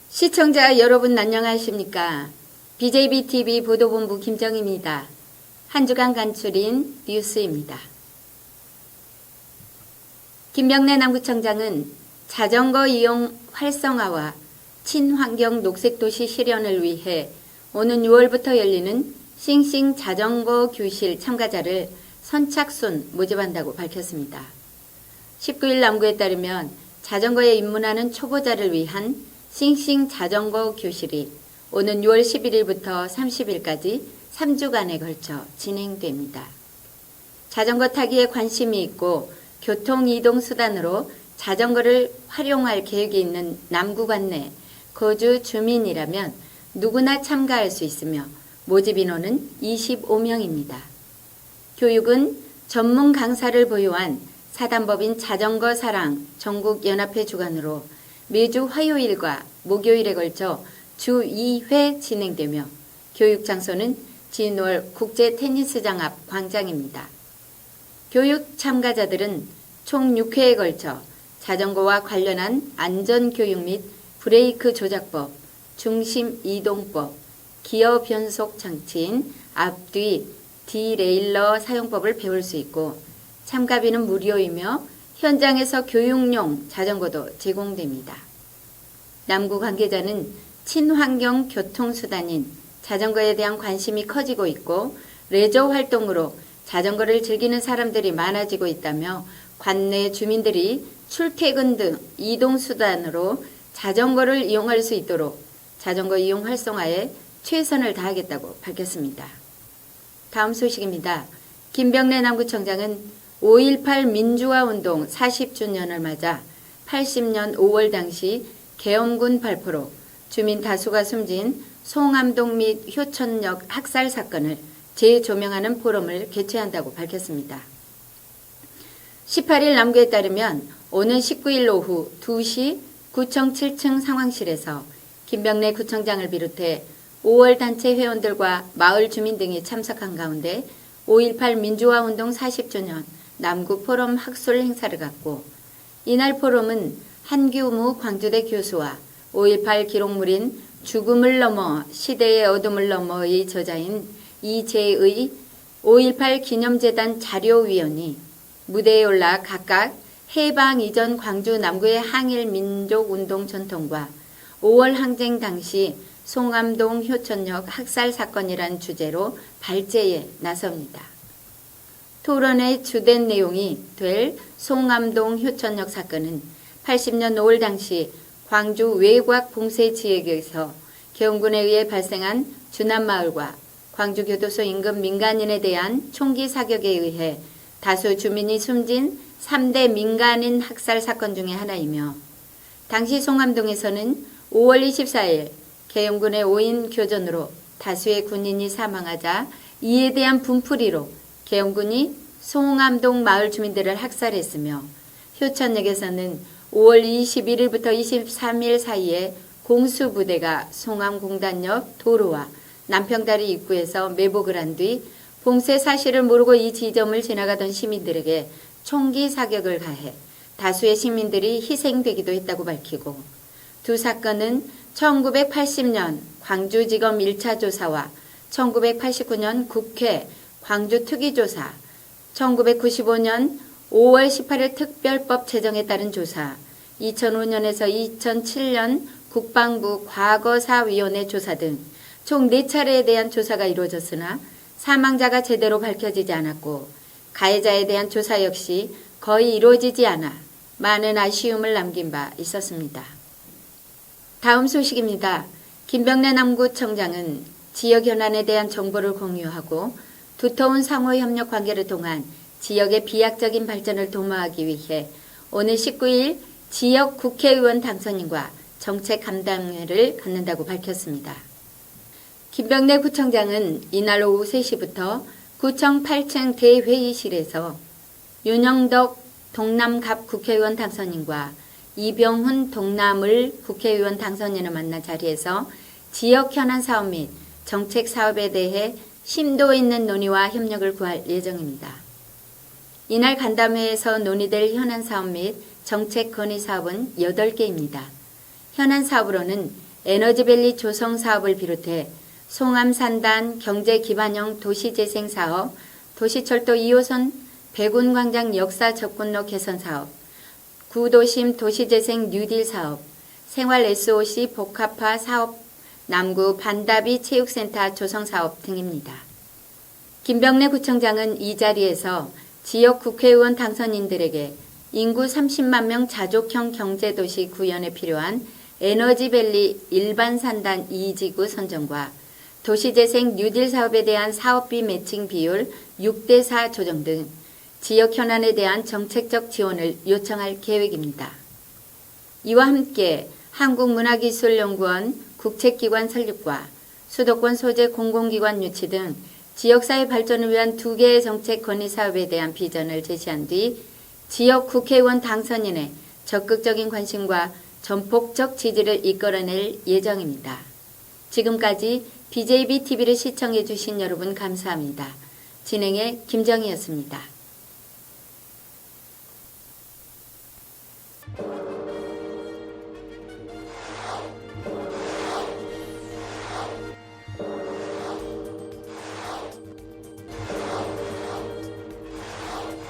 시청자 여러분 안녕하십니까? BJBTV 보도본부 김정희입니다. 한 주간 간추린 뉴스입니다. 김병래 남구청장은 자전거 이용 활성화와 친환경 녹색도시 실현을 위해 오는 6월부터 열리는 싱싱 자전거 교실 참가자를 선착순 모집한다고 밝혔습니다. 19일 남구에 따르면 자전거에 입문하는 초보자를 위한 싱싱 자전거 교실이 오는 6월 11일부터 30일까지 3주간에 걸쳐 진행됩니다. 자전거 타기에 관심이 있고 교통이동수단으로 자전거를 활용할 계획이 있는 남구관 내 거주 주민이라면 누구나 참가할 수 있으며 모집 인원은 25명입니다. 교육은 전문 강사를 보유한 사단법인 자전거 사랑 전국연합회 주관으로 매주 화요일과 목요일에 걸쳐 주 2회 진행되며 교육 장소는 진월 국제 테니스장 앞 광장입니다. 교육 참가자들은 총 6회에 걸쳐 자전거와 관련한 안전교육 및 브레이크 조작법, 중심 이동법, 기어 변속 장치인 앞뒤 디레일러 사용법을 배울 수 있고 참가비는 무료이며 현장에서 교육용 자전거도 제공됩니다. 남구 관계자는 친환경 교통수단인 자전거에 대한 관심이 커지고 있고 레저 활동으로 자전거를 즐기는 사람들이 많아지고 있다며 관내 주민들이 출퇴근 등 이동수단으로 자전거를 이용할 수 있도록 자전거 이용 활성화에 최선을 다하겠다고 밝혔습니다. 다음 소식입니다. 김병래 남구청장은 5.18 민주화운동 40주년을 맞아 80년 5월 당시 계엄군 발포로 주민 다수가 숨진 송암동 및 효천역 학살 사건을 재조명하는 포럼을 개최한다고 밝혔습니다. 18일 남구에 따르면 오는 19일 오후 2시 구청 7층 상황실에서 김병래 구청장을 비롯해 5월 단체 회원들과 마을 주민 등이 참석한 가운데 5.18 민주화운동 40주년 남구 포럼 학술 행사를 갖고 이날 포럼은 한규무 광주대 교수와 5.18 기록물인 죽음을 넘어 시대의 어둠을 넘어의 저자인 이재의 5.18 기념재단 자료위원이 무대에 올라 각각 해방 이전 광주 남구의 항일 민족운동 전통과 5월 항쟁 당시 송암동 효천역 학살 사건이란 주제로 발제에 나섭니다. 토론의 주된 내용이 될 송암동 효천역 사건은 80년 5월 당시 광주 외곽 봉쇄 지역에서 계엄군에 의해 발생한 주남마을과 광주교도소 인근 민간인에 대한 총기 사격에 의해 다수 주민이 숨진 3대 민간인 학살 사건 중의 하나이며 당시 송암동에서는 5월 24일 계엄군의 5인 교전으로 다수의 군인이 사망하자 이에 대한 분풀이로 계엄군이 송암동 마을 주민들을 학살했으며 효천역에서는 5월 21일부터 23일 사이에 공수부대가 송암공단역 도로와 남평다리 입구에서 매복을 한 뒤 봉쇄 사실을 모르고 이 지점을 지나가던 시민들에게 총기 사격을 가해 다수의 시민들이 희생되기도 했다고 밝히고 두 사건은 1980년 광주지검 1차 조사와 1989년 국회 광주특위조사, 1995년 5월 18일 특별법 제정에 따른 조사, 2005년에서 2007년 국방부 과거사위원회 조사 등 총 4차례에 대한 조사가 이루어졌으나 사망자가 제대로 밝혀지지 않았고 가해자에 대한 조사 역시 거의 이루어지지 않아 많은 아쉬움을 남긴 바 있었습니다. 다음 소식입니다. 김병래 남구청장은 지역 현안에 대한 정보를 공유하고 두터운 상호협력 관계를 통한 지역의 비약적인 발전을 도모하기 위해 오늘 19일 지역 국회의원 당선인과 정책 감당회를 갖는다고 밝혔습니다. 김병래 구청장은 이날 오후 3시부터 구청 8층 대회의실에서 윤영덕 동남갑 국회의원 당선인과 이병훈 동남을 국회의원 당선인을 만난 자리에서 지역 현안 사업 및 정책 사업에 대해 심도 있는 논의와 협력을 구할 예정입니다. 이날 간담회에서 논의될 현안 사업 및 정책 건의 사업은 8개입니다. 현안 사업으로는 에너지밸리 조성 사업을 비롯해 송암산단 경제기반형 도시재생 사업, 도시철도 2호선 백운광장 역사 접근로 개선 사업, 구도심 도시재생 뉴딜 사업, 생활 SOC 복합화 사업, 남구 반다비 체육센터 조성 사업 등입니다. 김병래 구청장은 이 자리에서 지역 국회의원 당선인들에게 인구 30만 명 자족형 경제도시 구현에 필요한 에너지밸리 일반 산단 2지구 선정과 도시재생 뉴딜 사업에 대한 사업비 매칭 비율 6대4 조정 등 지역 현안에 대한 정책적 지원을 요청할 계획입니다. 이와 함께 한국문화기술연구원 국책기관 설립과 수도권 소재 공공기관 유치 등 지역사회 발전을 위한 2개의 정책 건의 사업에 대한 비전을 제시한 뒤 지역 국회의원 당선인의 적극적인 관심과 전폭적 지지를 이끌어낼 예정입니다. 지금까지 BJBTV를 시청해 주신 여러분 감사합니다. 진행의 김정희였습니다.